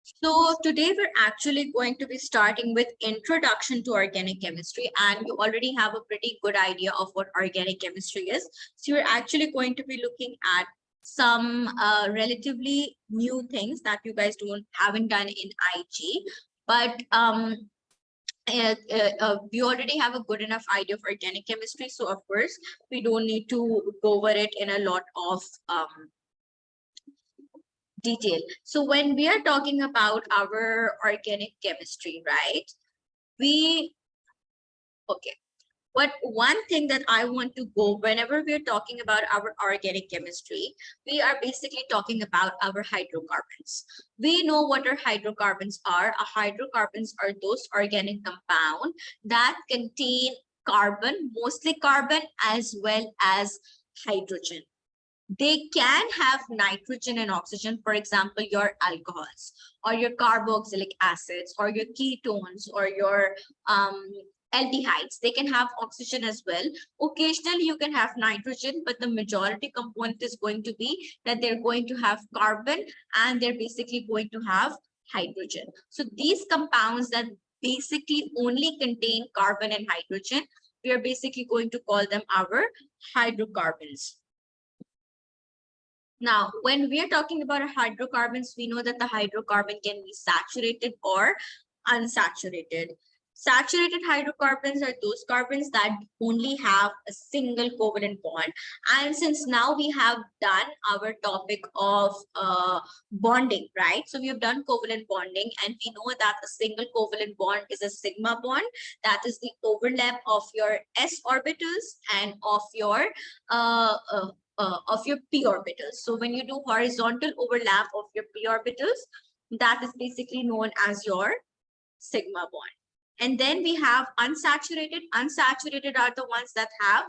So today we're actually going to be starting with introduction to organic chemistry, and you already have a pretty good idea of what organic chemistry is. So you're actually going to be looking at some relatively new things that you guys haven't done in IG, but we already have a good enough idea of organic chemistry. So of course, we don't need to go over it in a lot of detail. So when we are talking about our organic chemistry, right? Okay. But one thing that I want to go whenever we're talking about our organic chemistry, we are basically talking about our hydrocarbons. We know what our hydrocarbons are. Our hydrocarbons are those organic compounds that contain carbon, mostly carbon, as well as hydrogen. They can have nitrogen and oxygen, for example, your alcohols or your carboxylic acids or your ketones or your aldehydes. They can have oxygen as well. Occasionally you can have nitrogen, but the majority component is going to be that they're going to have carbon and they're basically going to have hydrogen. So these compounds that basically only contain carbon and hydrogen, we are basically going to call them our hydrocarbons. Now, when we are talking about hydrocarbons, we know that the hydrocarbon can be saturated or unsaturated. Saturated hydrocarbons are those carbons that only have a single covalent bond. And since now we have done our topic of bonding, right? So we have done covalent bonding, and we know that a single covalent bond is a sigma bond. That is the overlap of your s orbitals and of your p orbitals. So when you do horizontal overlap of your p orbitals, that is basically known as your sigma bond. And then we have unsaturated. Unsaturated are the ones that have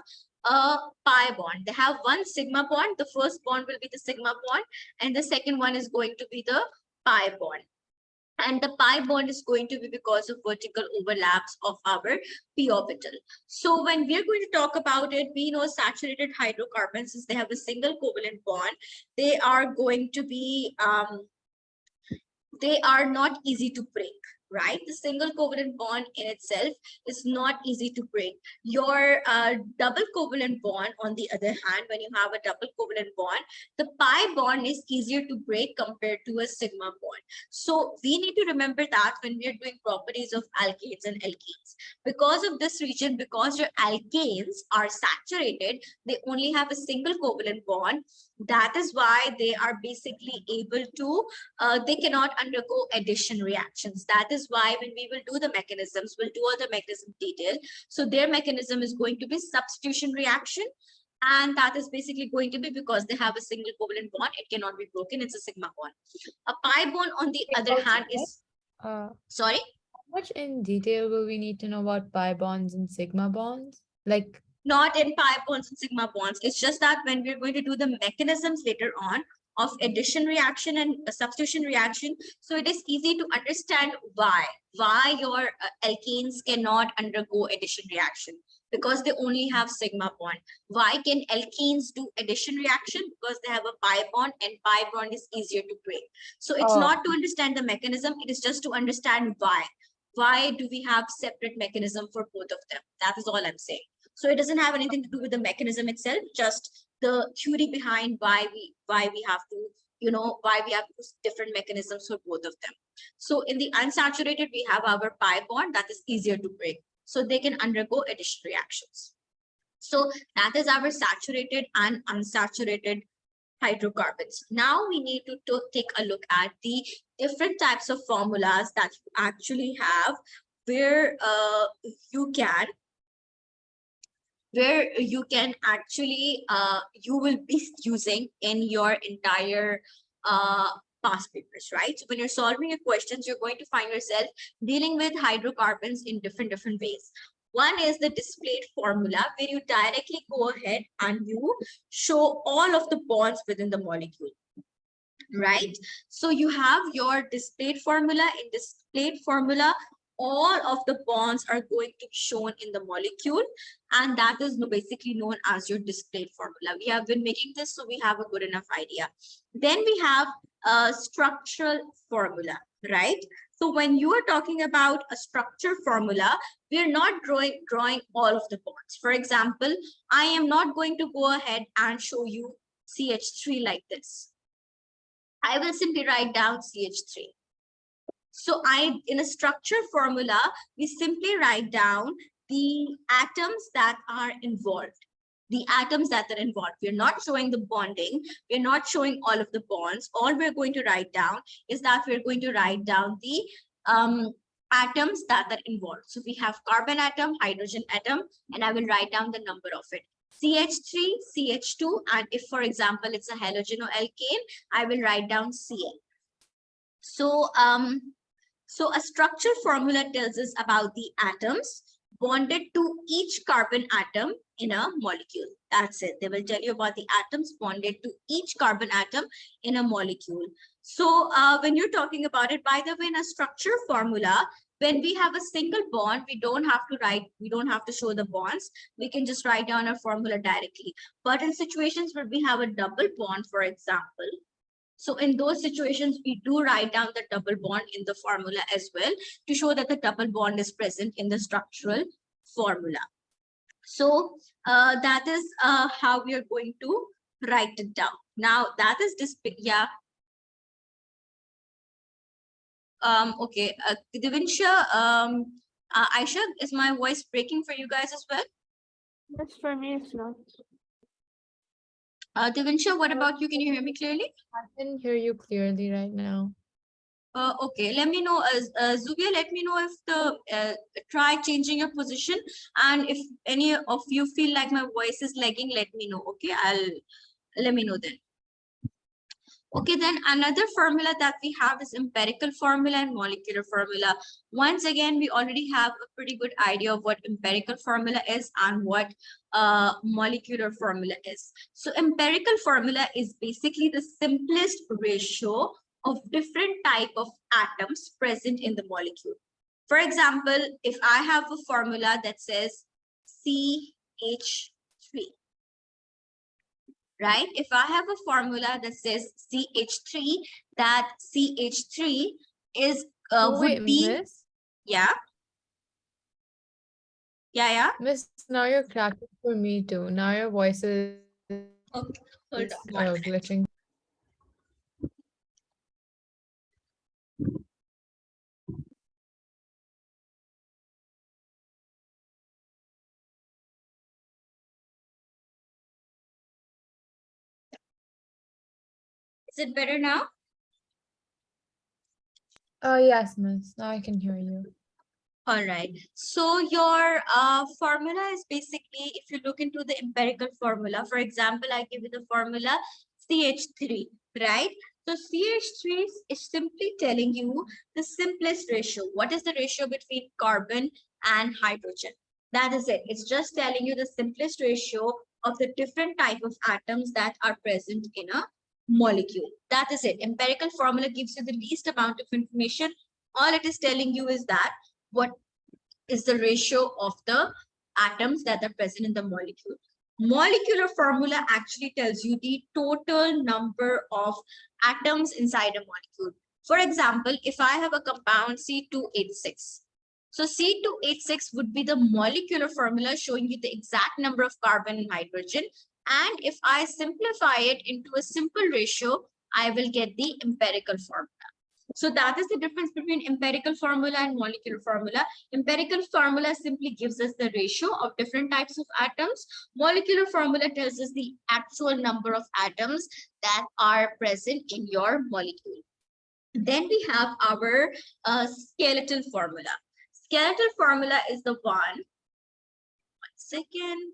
a pi bond. They have one sigma bond. The first bond will be the sigma bond, and the second one is going to be the pi bond. And the pi bond is going to be because of vertical overlaps of our p orbital. So when we're going to talk about it, we know saturated hydrocarbons, since they have a single covalent bond, they are going to be they are not easy to break, right? The single covalent bond in itself is not easy to break. Your double covalent bond, on the other hand, when you have a double covalent bond, the pi bond is easier to break compared to a sigma bond. So we need to remember that when we are doing properties of alkanes and alkenes. Because of this region, because your alkanes are saturated, they only have a single covalent bond. That is why they are basically able to they cannot undergo addition reactions. That is why when we will do the mechanisms, we'll do all the mechanism detail. So their mechanism is going to be substitution reaction. And that is basically going to be because they have a single covalent bond. It cannot be broken. It's a sigma bond. A pi bond, on the other hand, is... Sorry? How much in detail will we need to know about pi bonds and sigma bonds? Like, not in pi bonds and sigma bonds. It's just that when we're going to do the mechanisms later on of addition reaction and substitution reaction, so it is easy to understand why your alkanes cannot undergo addition reaction, because they only have sigma bond. Why can alkenes do addition reaction? Because they have a pi bond, and pi bond is easier to break. So it's not to understand the mechanism, it is just to understand why do we have separate mechanism for both of them. That is all I'm saying. So it doesn't have anything to do with the mechanism itself, just the theory behind why we have to, why we have different mechanisms for both of them. So in the unsaturated, we have our pi bond that is easier to break. So they can undergo addition reactions. So that is our saturated and unsaturated hydrocarbons. Now we need to take a look at the different types of formulas that you actually have, where you can actually you will be using in your entire past papers, right? So when you're solving your questions, you're going to find yourself dealing with hydrocarbons in different ways. One is the displayed formula, where you directly go ahead and you show all of the bonds within the molecule, right? So you have your displayed formula. In displayed formula, all of the bonds are going to be shown in the molecule, and that is basically known as your displayed formula. We have been making this, so we have a good enough idea. Then we have a structural formula, right? So when you are talking about a structure formula, we're not drawing all of the bonds. For example, I am not going to go ahead and show you CH3 like this. I will simply write down CH3. So in a structure formula, we simply write down the atoms that are involved. The atoms that are involved. We're not showing the bonding. We're not showing all of the bonds. All we're going to write down is that we're going to write down the atoms that are involved. So we have carbon atom, hydrogen atom, and I will write down the number of it. CH3, CH2, and if, for example, it's a halogen or alkane, I will write down Cl. So, so a structure formula tells us about the atoms bonded to each carbon atom in a molecule. That's it. They will tell you about the atoms bonded to each carbon atom in a molecule. So when you're talking about it, by the way, in a structure formula, when we have a single bond, we don't have to show the bonds. We can just write down a formula directly. But in situations where we have a double bond, for example, so in those situations, we do write down the double bond in the formula as well to show that the double bond is present in the structural formula. So that is how we are going to write it down. Now that is this, yeah. Okay, Divinsha, Aisha, is my voice breaking for you guys as well? Yes, for me it's not. Divinsha, what about you? Can you hear me clearly? I can hear you clearly right now. Okay, let me know, Zubia, let me know if try changing your position, and if any of you feel like my voice is lagging, let me know. Okay, let me know then. Okay, then another formula that we have is empirical formula and molecular formula. Once again, we already have a pretty good idea of what empirical formula is and what molecular formula is. So empirical formula is basically the simplest ratio of different type of atoms present in the molecule. For example, if I have a formula that says CH3, right? If I have a formula that says CH3, that CH3 is Wait, would be, Miss? yeah. Miss, now you're cracking for me too. Now your voice is Okay, hold on 1 minute. glitching. Is it better now? Oh, yes, Miss. Now I can hear you. All right. So your formula is basically, if you look into the empirical formula, for example, I give you the formula CH3, right? So CH3 is simply telling you the simplest ratio. What is the ratio between carbon and hydrogen? That is it. It's just telling you the simplest ratio of the different type of atoms that are present in a molecule. That is it. Empirical formula gives you the least amount of information. All it is telling you is that what is the ratio of the atoms that are present in the molecule. Molecular formula actually tells you the total number of atoms inside a molecule. For example, if I have a compound C2H6, so C2H6 would be the molecular formula showing you the exact number of carbon and hydrogen. And if I simplify it into a simple ratio, I will get the empirical formula. So that is the difference between empirical formula and molecular formula. Empirical formula simply gives us the ratio of different types of atoms. Molecular formula tells us the actual number of atoms that are present in your molecule. Then we have our skeletal formula. Skeletal formula is the one second.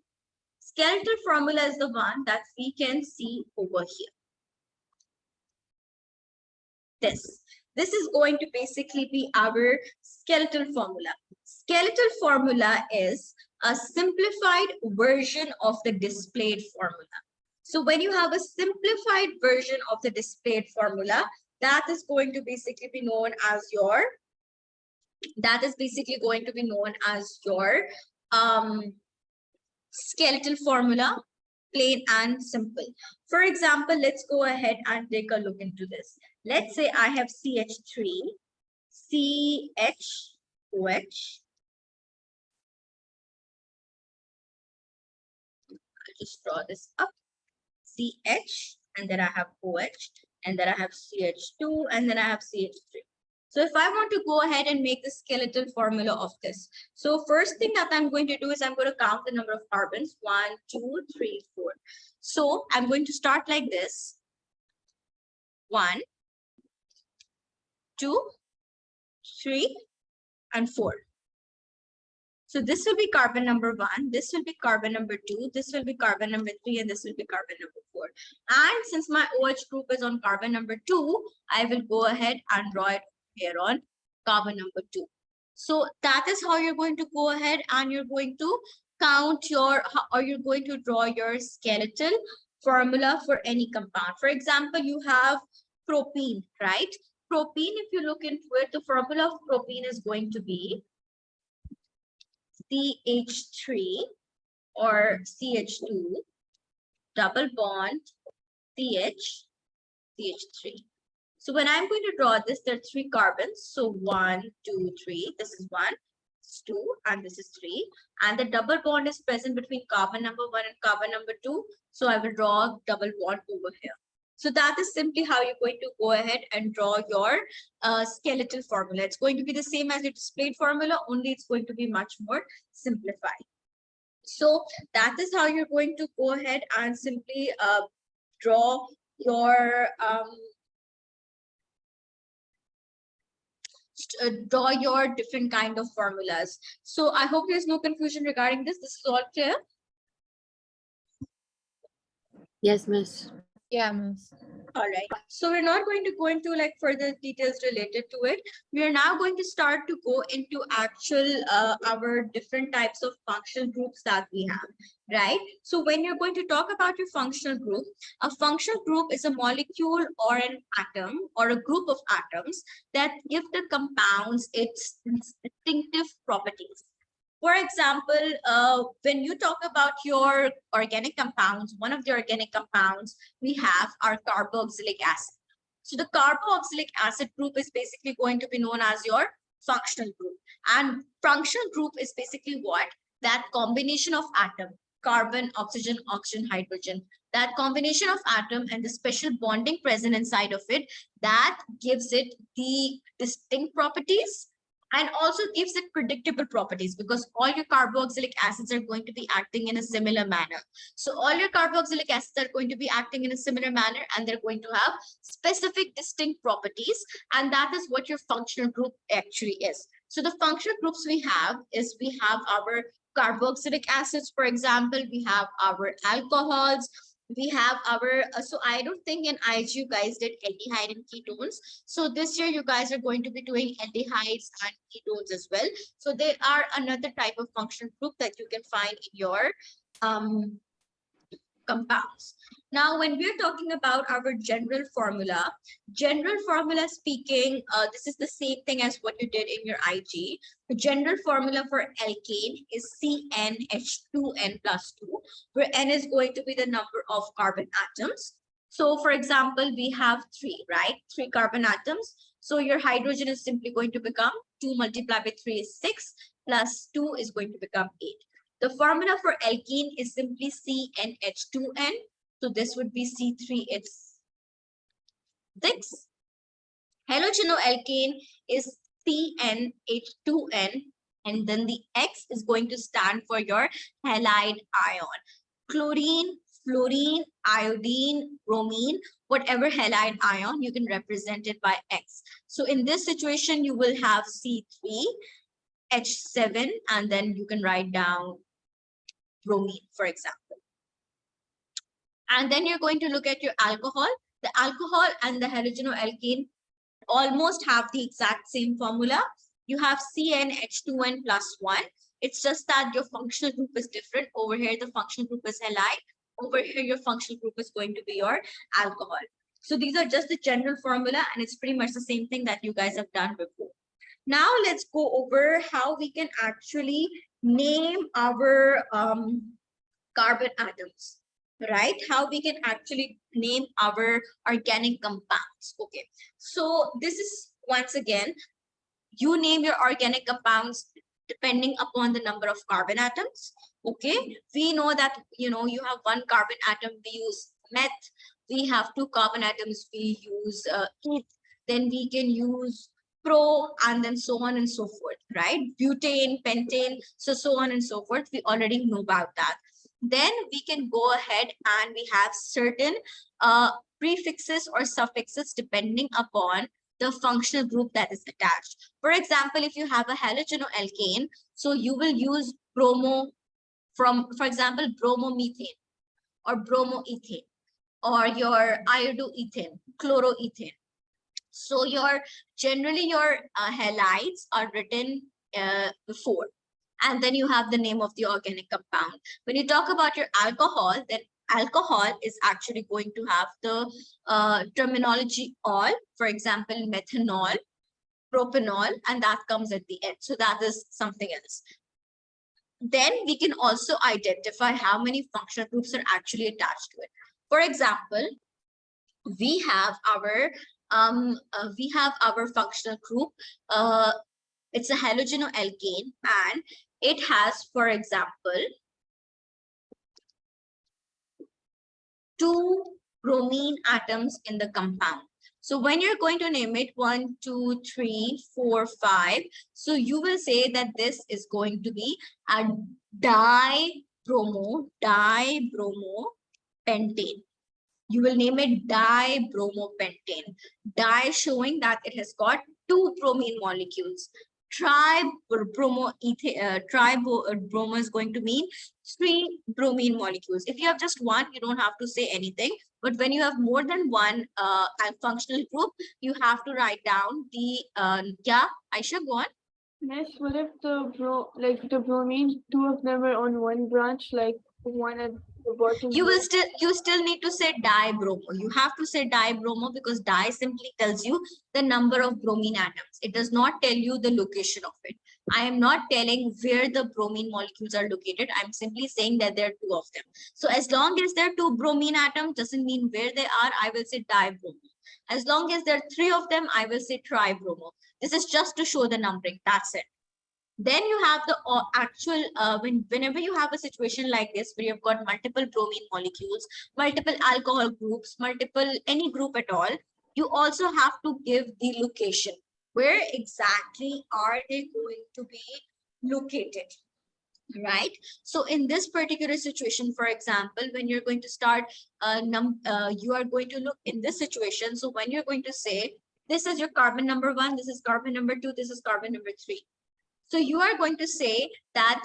Skeletal formula is the one that we can see over here. This is going to basically be our skeletal formula. Skeletal formula is a simplified version of the displayed formula. So when you have a simplified version of the displayed formula, that is going to basically be known as your, skeletal formula, plain and simple. For example, let's go ahead and take a look into this. Let's say I have CH3 CHOH. I'll just draw this up. CH, and then I have OH, and then I have CH2, and then I have CH3. So if I want to go ahead and make the skeletal formula of this, so first thing that I'm going to do is I'm going to count the number of carbons, 1, 2, 3, 4. So I'm going to start like this, 1, 2, 3, and 4. So this will be carbon number 1, this will be carbon number 2, this will be carbon number 3, and this will be carbon number 4. And since my OH group is on carbon number 2, I will go ahead and draw it here on carbon number 2. So that is how you're going to go ahead and you're going to count your, or you're going to draw your skeletal formula for any compound. For example, you have propene, right? Propene, if you look into it, the formula of propene is going to be CH3 or CH2 double bond CH3. So when I'm going to draw this, there are 3 carbons. So 1, 2, 3. This is 1, this is 2, and this is 3. And the double bond is present between carbon number 1 and carbon number 2. So I will draw double bond over here. So that is simply how you're going to go ahead and draw your skeletal formula. It's going to be the same as your displayed formula, only it's going to be much more simplified. So that is how you're going to go ahead and simply draw your different kind of formulas. So I hope there's no confusion regarding this. This is all clear. Yes, miss. Yeah, miss. All right. So we're not going to go into like further details related to it. We are now going to start to go into actual our different types of functional groups that we have, right? So when you're going to talk about your functional group, a functional group is a molecule or an atom or a group of atoms that give the compounds its distinctive properties. For example, when you talk about your organic compounds, one of the organic compounds we have are carboxylic acid. So the carboxylic acid group is basically going to be known as your functional group. And functional group is basically what? That combination of atom, carbon, oxygen, oxygen, hydrogen, that combination of atom and the special bonding present inside of it, that gives it the distinct properties and also gives it predictable properties, because all your carboxylic acids are going to be acting in a similar manner. So all your carboxylic acids are going to be acting in a similar manner, and they're going to have specific distinct properties, and that is what your functional group actually is. So the functional groups we have is we have our carboxylic acids, for example, we have our alcohols, we have our, so I don't think in IG you guys did aldehyde and ketones. So this year you guys are going to be doing aldehydes and ketones as well. So they are another type of functional group that you can find in your compounds. Now, when we're talking about our general formula speaking, this is the same thing as what you did in your IG. The general formula for alkane is CnH2n plus 2, where N is going to be the number of carbon atoms. So for example, we have 3, right? 3 carbon atoms. So your hydrogen is simply going to become 2 multiplied by 3 is 6, plus 2 is going to become 8. The formula for alkene is simply CnH2n. So this would be C3H6. Halogenoalkane is CnH2n. And then the X is going to stand for your halide ion. Chlorine, fluorine, iodine, bromine, whatever halide ion, you can represent it by X. So in this situation, you will have C3H7, and then you can write down bromine, for example. And then you're going to look at your alcohol. The alcohol and the halogenoalkane almost have the exact same formula. You have CnH2n plus 1. It's just that your functional group is different. Over here, the functional group is halide. Over here, your functional group is going to be your alcohol. So these are just the general formula, and it's pretty much the same thing that you guys have done before. Now let's go over how we can actually name our carbon atoms, right? How we can actually name our organic compounds. Okay, so this is once again you name your organic compounds depending upon the number of carbon atoms. Okay, we know that, you know, you have one carbon atom, we use meth. We have two carbon atoms, we use eth. Then we can use pro, and then so on and so forth, right? Butane, pentane, so on and so forth. We already know about that. Then we can go ahead and we have certain prefixes or suffixes depending upon the functional group that is attached. For example, if you have a halogenoalkane, so you will use bromo from, for example, bromomethane or bromoethane, or your iodoethane, chloroethane. So generally your halides are written before, and then you have the name of the organic compound. When you talk about your alcohol, then alcohol is actually going to have the terminology all, for example, methanol, propanol, and that comes at the end. So that is something else. Then we can also identify how many functional groups are actually attached to it. For example, we have our functional group. It's a halogenoalkane, and it has, for example, 2 bromine atoms in the compound. So when you're going to name it 1, 2, 3, 4, 5, so you will say that this is going to be a dibromopentane. You will name it dibromopentane. Di showing that it has got 2 bromine molecules. Tribromo is going to mean 3 bromine molecules. If you have just one, you don't have to say anything. But when you have more than one functional group, you have to write down the yeah, Aisha, go on. Miss, what if the bromine, 2 of them are on one branch, like one at the bottom? You still need to say dibromo. You have to say dibromo because di simply tells you the number of bromine atoms. It does not tell you the location of it. I am not telling where the bromine molecules are located. I'm simply saying that there are 2 of them. So as long as there are 2 bromine atoms, doesn't mean where they are. I will say dibromo. As long as there are 3 of them, I will say tribromo. This is just to show the numbering. That's it. Then you have the actual, whenever you have a situation like this, where you've got multiple bromine molecules, multiple alcohol groups, multiple any group at all, you also have to give the location. Where exactly are they going to be located? Right? So in this particular situation, for example, when you're going to start, you are going to look in this situation. So when you're going to say, this is your carbon number 1, this is carbon number 2, this is carbon number 3. So you are going to say that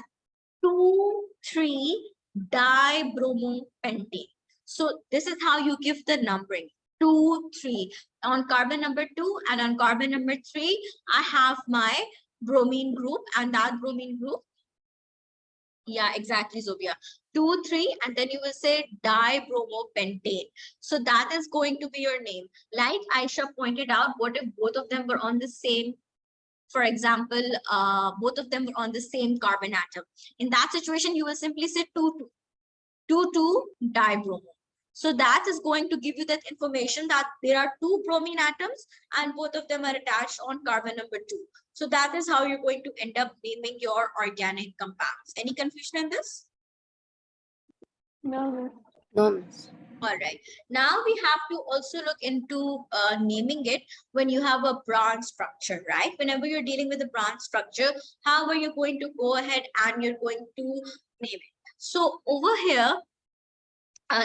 2,3-dibromopentane. So this is how you give the numbering. 2, 3. On carbon number 2 and on carbon number 3, I have my bromine group, and that bromine group, yeah, exactly, Zobia. 2, 3, and then you will say dibromopentane. So that is going to be your name. Like Aisha pointed out, what if both of them were on the same, for example, both of them were on the same carbon atom? In that situation, you will simply say 2,2-dibromo. So that is going to give you that information that there are 2 bromine atoms and both of them are attached on carbon number 2. So that is how you're going to end up naming your organic compounds. Any confusion in this? No, Miss. No, Miss. All right. Now we have to also look into naming it when you have a branch structure, right? Whenever you're dealing with a branch structure, how are you going to go ahead and you're going to name it? So over here,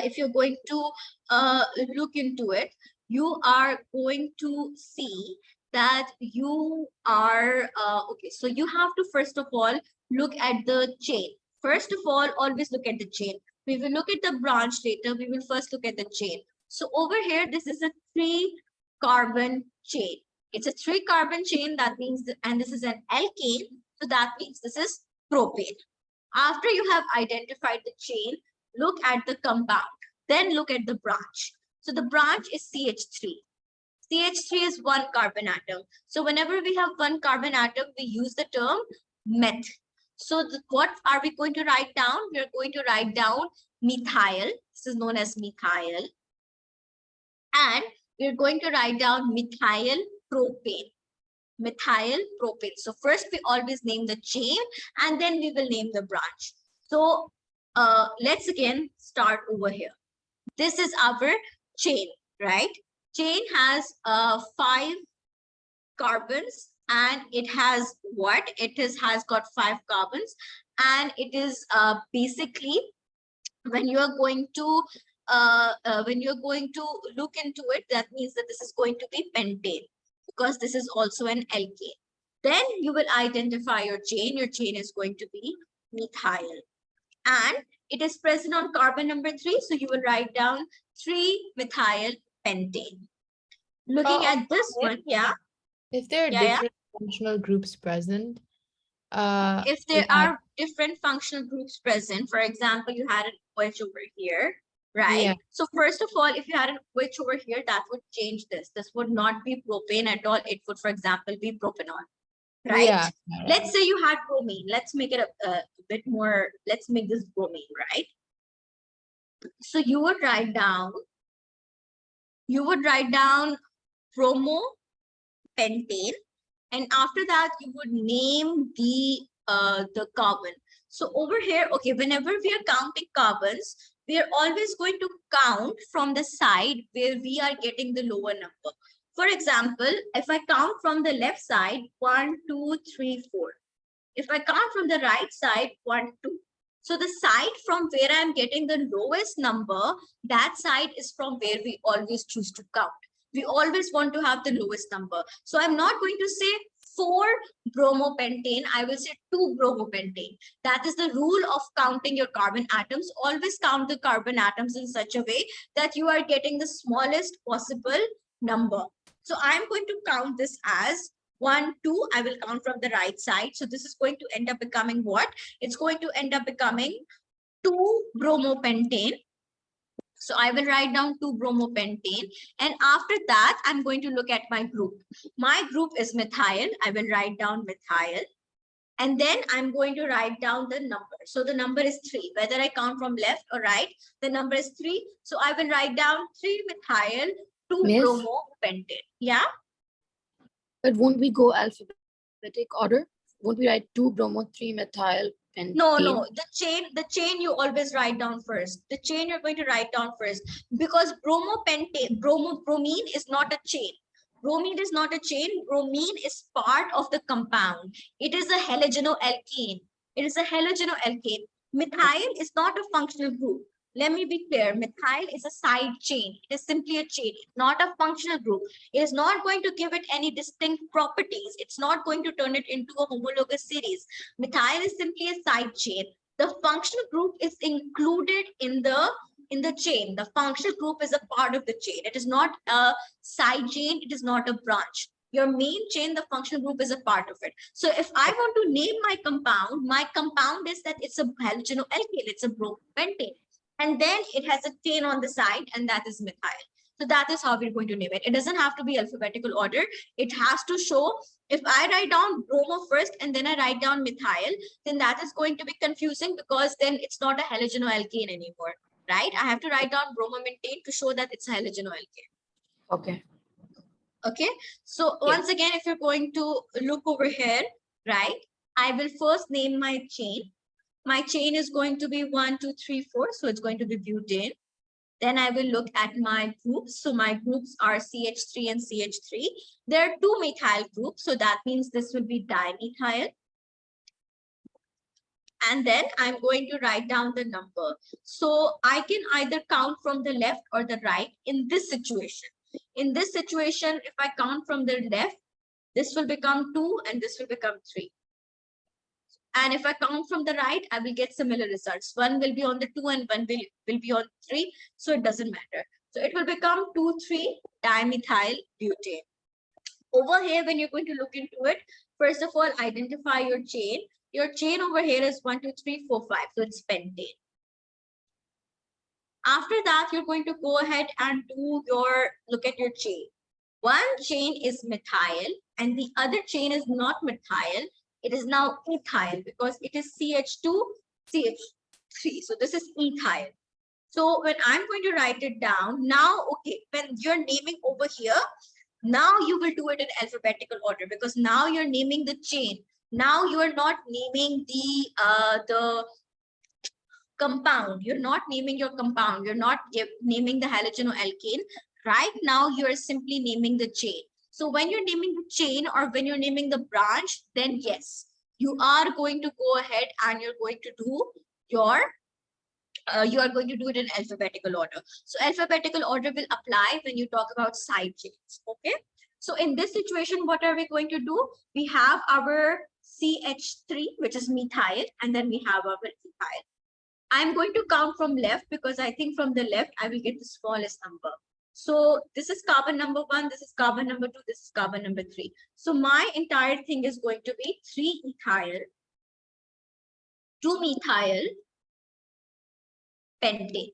if you're going to look into it, you are going to see that you are, okay, so you have to first of all look at the chain. First of all, always look at the chain. We will look at the branch later. We will first look at the chain. So over here, this is a 3-carbon chain. It's a 3-carbon chain. That means, and this is an alkane. So that means this is propane. After you have identified the chain, look at the compound. Then look at the branch. So the branch is CH3. CH3 is 1 carbon atom. So whenever we have 1 carbon atom, we use the term meth. So what are we going to write down? We are going to write down methyl. This is known as methyl. And we're going to write down methyl propane. methyl propane. So first we always name the chain and then we will name the branch. So let's again start over here. This is our chain, right? Chain has 5 carbons and it has what? Has got 5 carbons, and it is basically when you are going to look into it, that means that this is going to be pentane because this is also an alkane. Then you will identify your chain. Your chain is going to be methyl, and it is present on carbon number 3. So you will write down 3-methyl pentane. Looking at this one, yeah. If there are Yeah, yeah. different functional groups present, If there are different functional groups present, for example, you had an OH over here, right? Yeah. So first of all, if you had an OH over here, that would change this. This would not be propane at all. It would, for example, be propanol, right? Yeah. Let's say you had bromine. Let's make it a bit more, let's make this bromine, right? So you would write down bromopentane, and after that you would name the carbon. So over here, okay, whenever we are counting carbons, we are always going to count from the side where we are getting the lower number. For example, if I count from the left side, 1 2 3 4. If I count from the right side, 1 2. So the side from where I'm getting the lowest number, that side is from where we always choose to count. We always want to have the lowest number. So I'm not going to say 4 bromopentane, I will say 2 bromopentane. That is the rule of counting your carbon atoms. Always count the carbon atoms in such a way that you are getting the smallest possible number. So I'm going to count this as 1 2. I will count from the right side. So this is going to end up becoming what? It's going to end up becoming 2 bromopentane. So I will write down 2 bromopentane, and after that I'm going to look at my group. My group is methyl. I will write down methyl, and then I'm going to write down the number. So the number is 3. Whether I count from left or right, the number is 3. So I will write down 3-methyl 2-bromopentane. Yeah. But won't we go alphabetic order? Won't we write 2-bromo 3-methyl pentane? No, the chain you always write down first. The chain you're going to write down first, because bromine is not a chain. Bromine is not a chain. Bromine is part of the compound. It is a halogenoalkane. Methyl is not a functional group. Let me be clear. Methyl is a side chain. It is simply a chain. It's not a functional group. It is not going to give it any distinct properties. It's not going to turn it into a homologous series. Methyl is simply a side chain. The functional group is included in the chain. The functional group is a part of the chain. It is not a side chain. It is not a branch. Your main chain, the functional group, is a part of it. So if I want to name my compound is that it's a halogenoalkane. It's a bromopentane. And then it has a chain on the side, and that is methyl. So that is how we're going to name it. It doesn't have to be alphabetical order. It has to show, if I write down bromo first and then I write down methyl, then that is going to be confusing, because then it's not a halogenoalkane anymore, right? I have to write down bromopentane to show that it's a halogenoalkane. Okay. Okay. So once again, if you're going to look over here, right, I will first name my chain. My chain is going to be 1 2 3 4. So it's going to be butane. Then I will look at my groups. So my groups are CH3 and CH3. There are 2 methyl groups. So that means this will be dimethyl. And then I'm going to write down the number. So I can either count from the left or the right in this situation. In this situation, if I count from the left, this will become 2 and this will become 3. And if I count from the right, I will get similar results. One will be on the 2 and one will be on 3. So it doesn't matter. So it will become 2,3-dimethyl butane. Over here, when you're going to look into it, first of all, identify your chain. Your chain over here is 1 2 3 4 5. So it's pentane. After that, you're going to go ahead and look at your chain. One chain is methyl and the other chain is not methyl. It is now ethyl, because it is CH2, CH3. So this is ethyl. So when I'm going to write it down now, okay, when you're naming over here, Now you will do it in alphabetical order because now you're naming the chain. Now you are not naming the compound. You're not naming your compound. You're not naming the halogen or alkane. Right now, you're simply naming the chain. So when you're naming the chain or when you're naming the branch, then yes, you are going to go ahead and you're going to do your you are going to do it in alphabetical order. So alphabetical order will apply when you talk about side chains. Okay. So in this situation, what are we going to do? We have our CH3, which is methyl, and then we have our ethyl. I'm going to count from left because I think from the left, I will get the smallest number. So this is carbon number 1, this is carbon number 2, this is carbon number 3. So my entire thing is going to be 3 ethyl, 2 methyl, pentane,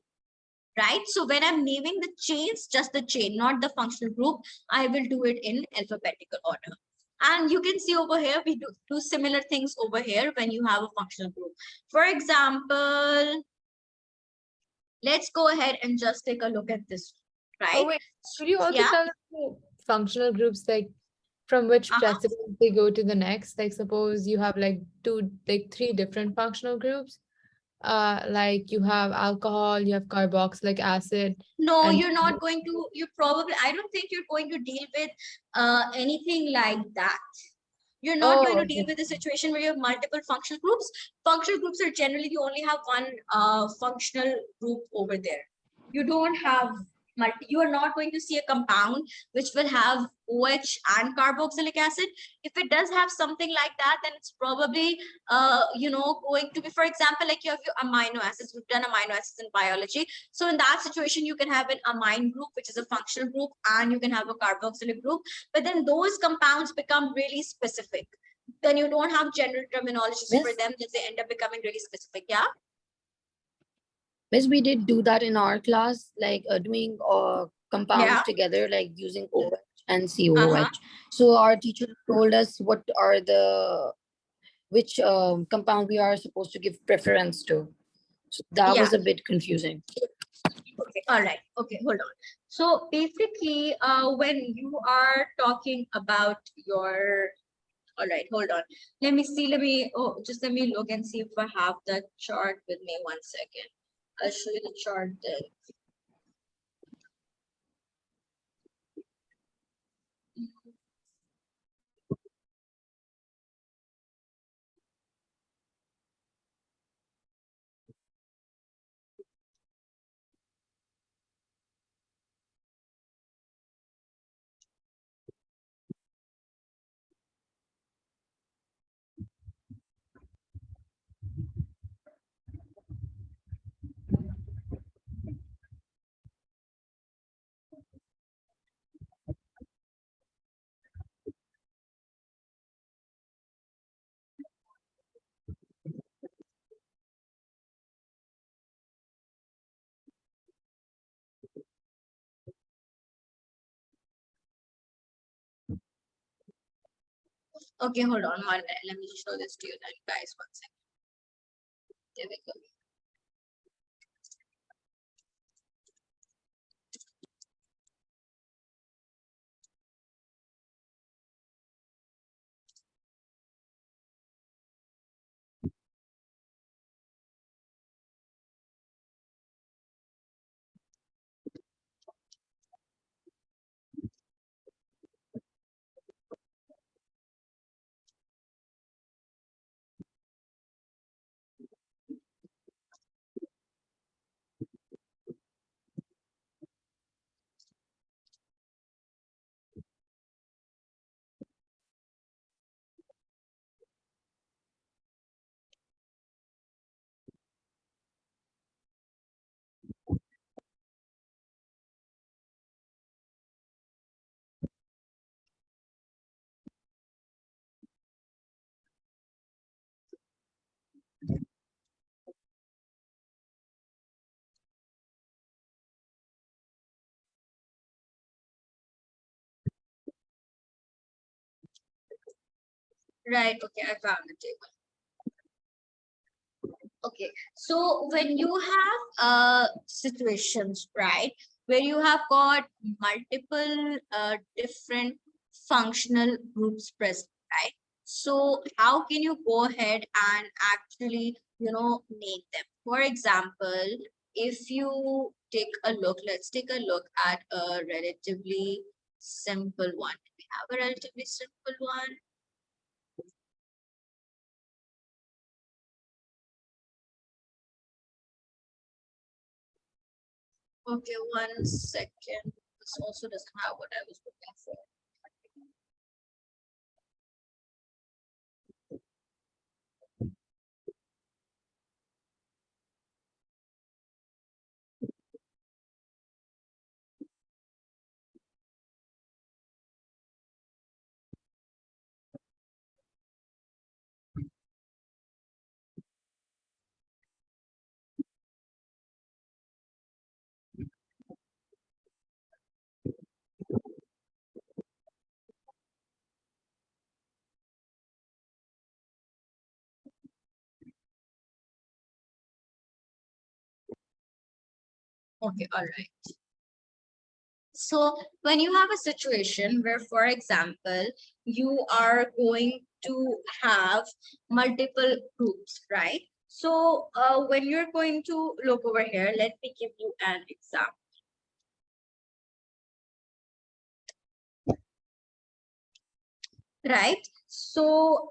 right? So when I'm naming the chains, just the chain, not the functional group, I will do it in alphabetical order. And you can see over here, we do similar things over here when you have a functional group. For example, let's go ahead and just take a look at this, right? Oh, wait, could you also Yeah. tell us the functional groups, like from which Uh-huh. precedent they go to the next? Like suppose you have like three different functional groups. Like you have alcohol, you have carboxylic acid. No, And you're not going to, I don't think you're going to deal with anything like that. You're not going to deal okay. with a situation where you have multiple functional groups. Functional groups are generally, you only have one functional group over there. You don't have you are not going to see a compound which will have OH and carboxylic acid. If it does have something like that, then it's probably, going to be, for example, like you have your amino acids. We've done amino acids in biology. So in that situation, you can have an amine group, which is a functional group, and you can have a carboxylic group. But then those compounds become really specific. Then you don't have general terminologies for Miss? them, that they end up becoming really specific. Yeah. Miss, we did do that in our class, like doing compounds Yeah. together, like using OH and COOH. Uh-huh. So our teacher told us what are which compound we are supposed to give preference to. So that Yeah. was a bit confusing. Okay. All right. Okay. Hold on. So basically, when you are talking about your, all right, hold on. Let me see. Let me look and see if I have the chart with me. 1 second. I'll show you the chart then. Okay, hold on 1 minute. Let me show this to you then, guys. 1 second. There we go. Right. Okay, I found the table. Okay, so when you have situations, right, where you have got multiple different functional groups present, right? So how can you go ahead and actually, name them? For example, if you take a look, let's take a look at a relatively simple one. We have a relatively simple one. Okay, 1 second. This also doesn't have what I was looking for. Okay, all right. So when you have a situation where, for example, you are going to have multiple groups, right? So when you're going to look over here, let me give you an example. Right? So